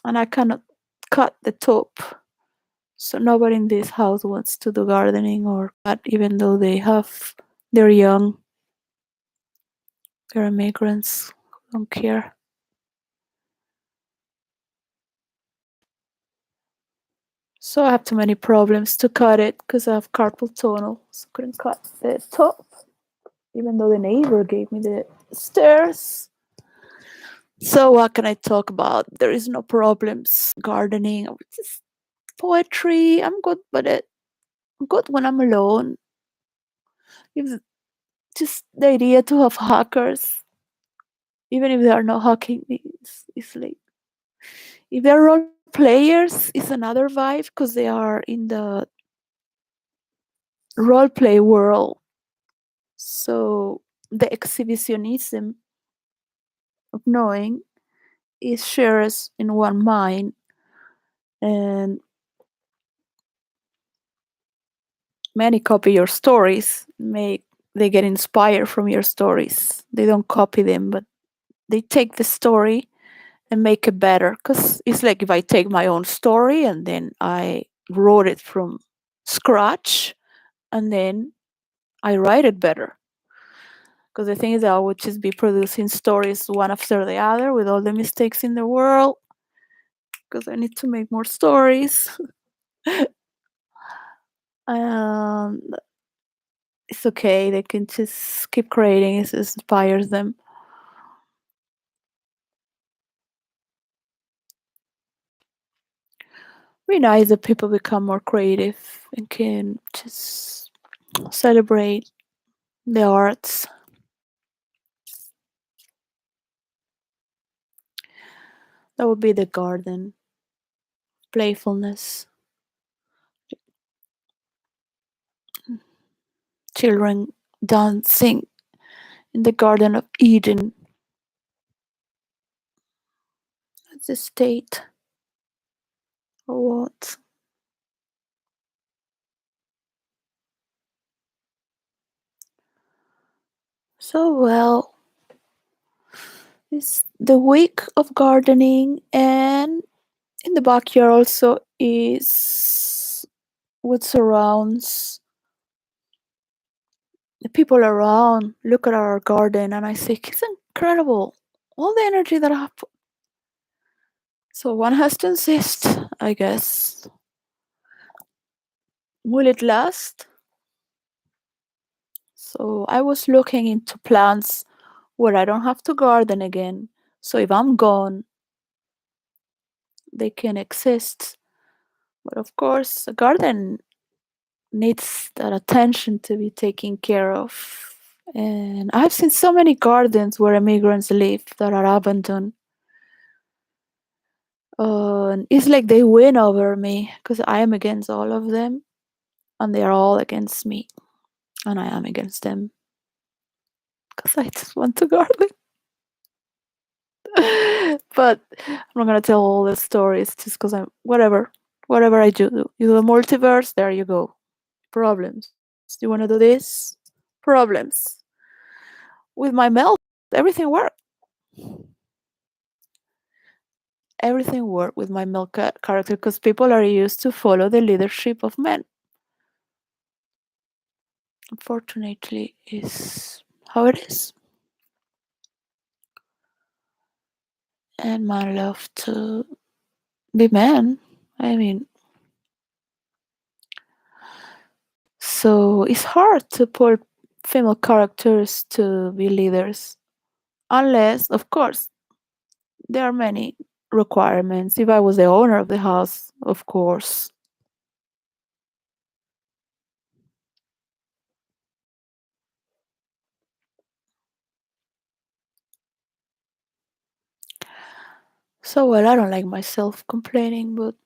And I cannot cut the top. So nobody in this house wants to do gardening or cut, even though they're young, they're immigrants, don't care. So I have too many problems to cut it because I have carpal tunnel. So I couldn't cut the top, even though the neighbor gave me the stairs. So what can I talk about? There is no problems. Gardening, just poetry. I'm good with it. I'm good when I'm alone. It's just the idea to have hackers, even if they are not hacking me, it's like if they're role players, it's another vibe because they are in the role play world. So the exhibitionism of knowing is shares in one mind, and many copy your stories. Make they get inspired from your stories. They don't copy them, but they take the story and make it better. Because it's like if I take my own story and then I wrote it from scratch, and then I write it better. Because the thing is, I would just be producing stories one after the other with all the mistakes in the world. Because I need to make more stories. And it's okay. They can just keep creating. It inspires them. Be nice that people become more creative and can just celebrate the arts. That would be the garden. Playfulness. Children dancing in the Garden of Eden. That's the state. Or what? So, well, it's the week of gardening, and in the backyard also is what surrounds the people around. Look at our garden, and I think it's incredible. All the energy that I have. So one has to insist, I guess. Will it last? So I was looking into plants where I don't have to garden again. So if I'm gone, they can exist. But of course, a garden needs that attention to be taken care of. And I've seen so many gardens where immigrants live that are abandoned. And it's like they win over me because I am against all of them and they are all against me and I am against them because I just want to garden. But I'm not gonna tell all the stories just because I'm whatever I do. You do a multiverse, there you go. Problems. Do you wanna do this? Problems. With my milk, everything worked. Everything worked with my milk character because people are used to follow the leadership of men. Unfortunately, is how it is. And man love to be man. I mean, so it's hard to pull female characters to be leaders, unless, of course, there are many requirements. If I was the owner of the house, of course. So, well, I don't like myself complaining, but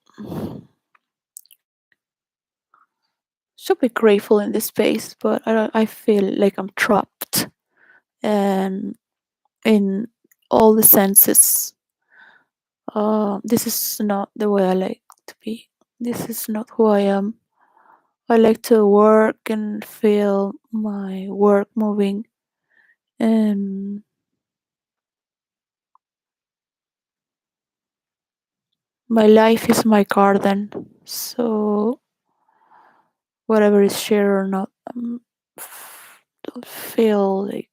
should be grateful in this space. But I feel like I'm trapped, and in all the senses. This is not the way I like to be. This is not who I am. I like to work and feel my work moving, and my life is my garden. So whatever is shared or not, don't feel like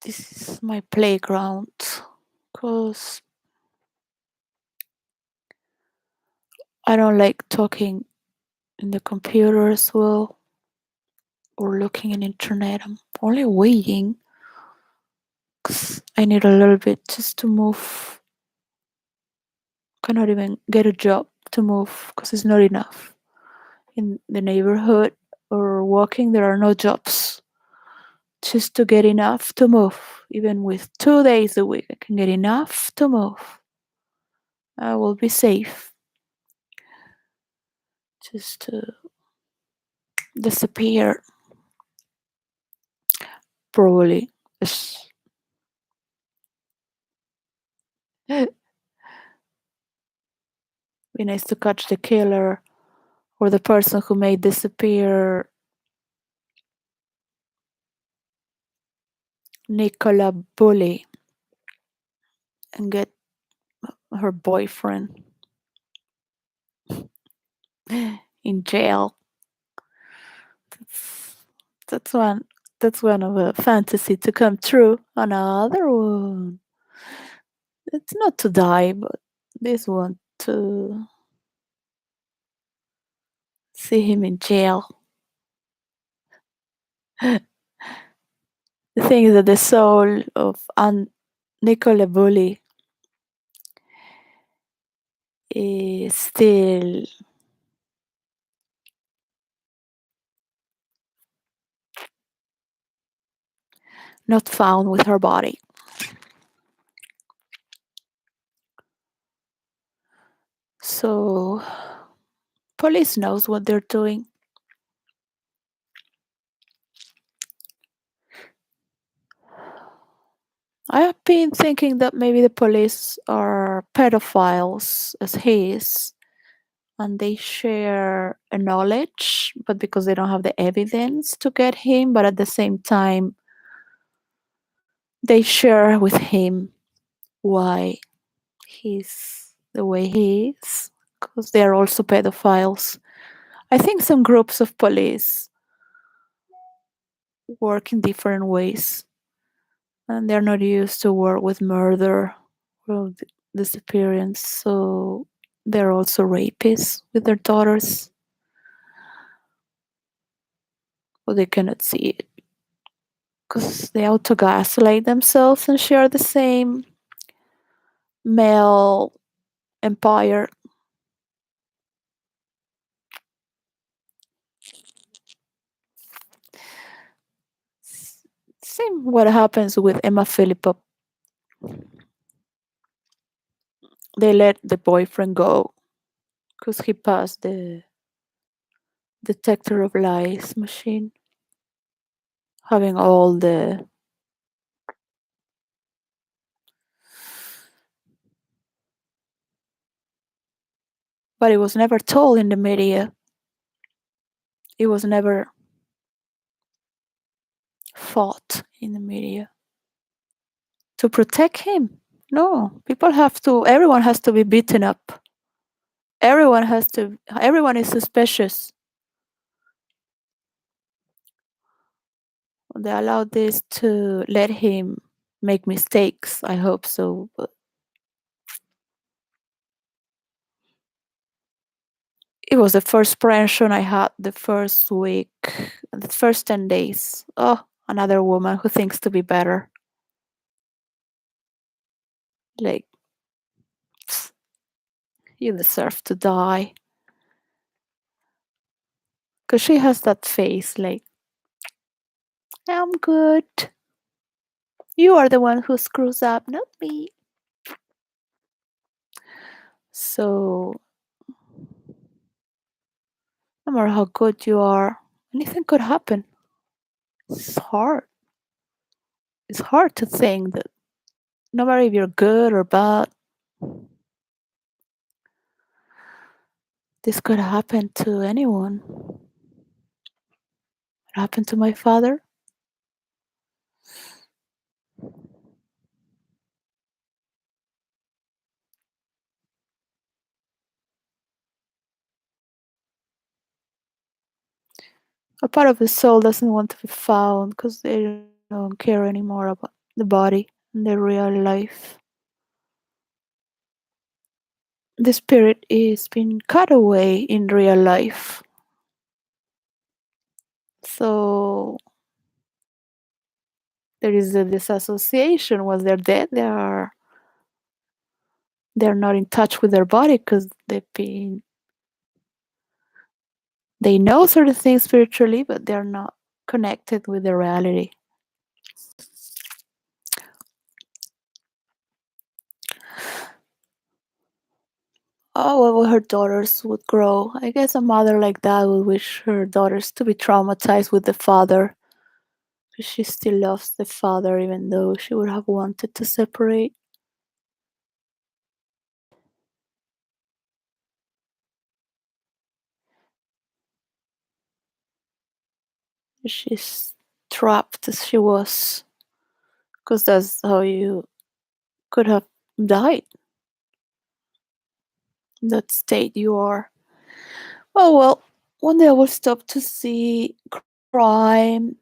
this is my playground. Cause I don't like talking in the computer as well or looking in internet. I'm only waiting. 'Cause I need a little bit just to move. Cannot even get a job to move because it's not enough. In the neighborhood or walking, there are no jobs. Just to get enough to move. Even with 2 days a week, I can get enough to move. I will be safe. Just to disappear, probably. It's- Be nice to catch the killer or the person who made disappear Nicola Bully and get her boyfriend in jail. That's, that's one. That's one of a fantasy to come true. Another one. It's not to die, but this one to see him in jail. The thing is that the soul of Nicola Bully is still not found with her body. So police knows what they're doing. I have been thinking that maybe the police are pedophiles as he is, and they share a knowledge, but because they don't have the evidence to get him, but at the same time, they share with him why he's the way he is, because they are also pedophiles. I think some groups of police work in different ways, and they're not used to work with murder or disappearance, so they're also rapists with their daughters, but they cannot see it because they auto gaslight themselves and share the same male empire. Same what happens with Emma Philippa. They let the boyfriend go because he passed the detector of lies machine, having all the. But it was never told in the media. It was never fought in the media to protect him. No, people have to. Everyone has to be beaten up. Everyone has to. Everyone is suspicious. They allowed this to let him make mistakes. I hope so. But it was the first impression I had the first week, the first 10 days. Oh, another woman who thinks to be better. Like, you deserve to die. Because she has that face like, I'm good. You are the one who screws up, not me. So, no matter how good you are, anything could happen. It's hard. It's hard to think that no matter if you're good or bad, this could happen to anyone. It happened to my father. A part of the soul doesn't want to be found because they don't care anymore about the body and the real life. The spirit is being cut away in real life. So there is a disassociation. Once they're dead, they're not in touch with their body because they know certain things spiritually, but they're not connected with the reality. well, her daughters would grow. I guess a mother like that would wish her daughters to be traumatized with the father. She still loves the father, even though she would have wanted to separate. She's trapped as she was, because that's how you could have died. In that state you are. Oh well, one day I will stop to see crime.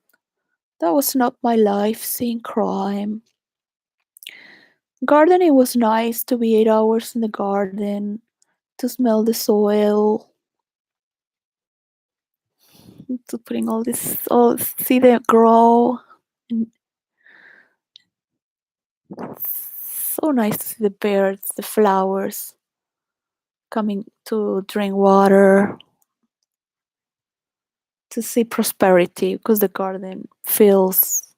That was not my life, seeing crime. Gardening was nice, to be 8 hours in the garden, to smell the soil, to putting all this, all see them grow. And so nice to see the birds, the flowers coming to drink water, to see prosperity, because the garden feels,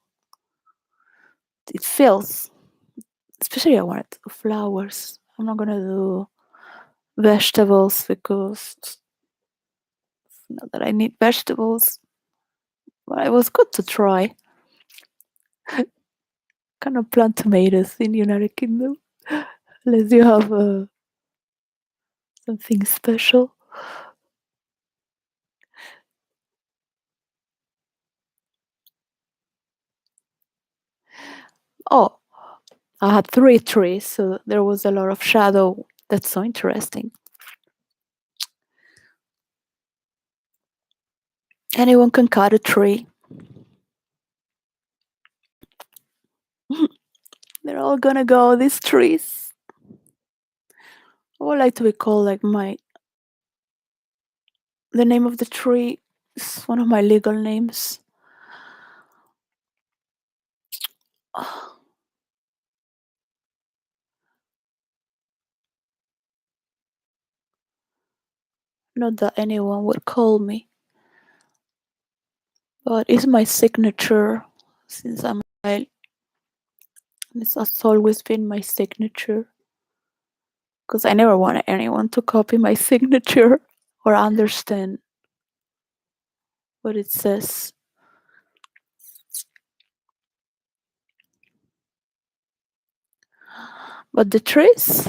it feels, especially I wanted to do flowers. I'm not gonna do vegetables because not that I need vegetables, but it was good to try. Cannot plant tomatoes in United Kingdom unless you have something special. Oh, I had 3 trees, so there was a lot of shadow. That's so interesting. Anyone can cut a tree. They're all gonna go, these trees. I would like to be called like the name of the tree is one of my legal names. Not that anyone would call me, but it's my signature since I'm a child. It's has always been my signature because I never wanted anyone to copy my signature or understand what it says. But the trees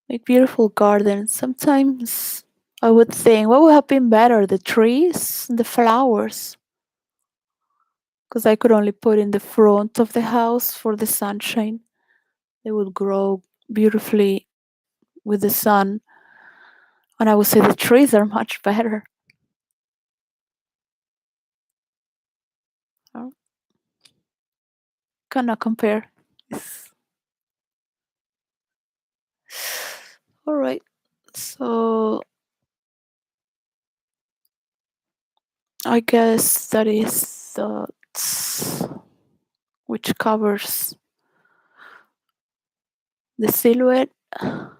make beautiful gardens. Sometimes I would think, what would have been better, the trees, the flowers? Because I could only put in the front of the house for the sunshine. They would grow beautifully with the sun. And I would say the trees are much better. Oh, cannot compare. It's... All right. So I guess that is which covers the silhouette and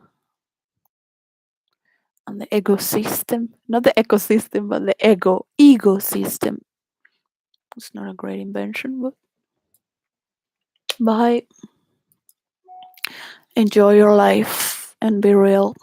the ecosystem. Not the ecosystem, but the ecosystem. It's not a great invention, but bye. Enjoy your life and be real.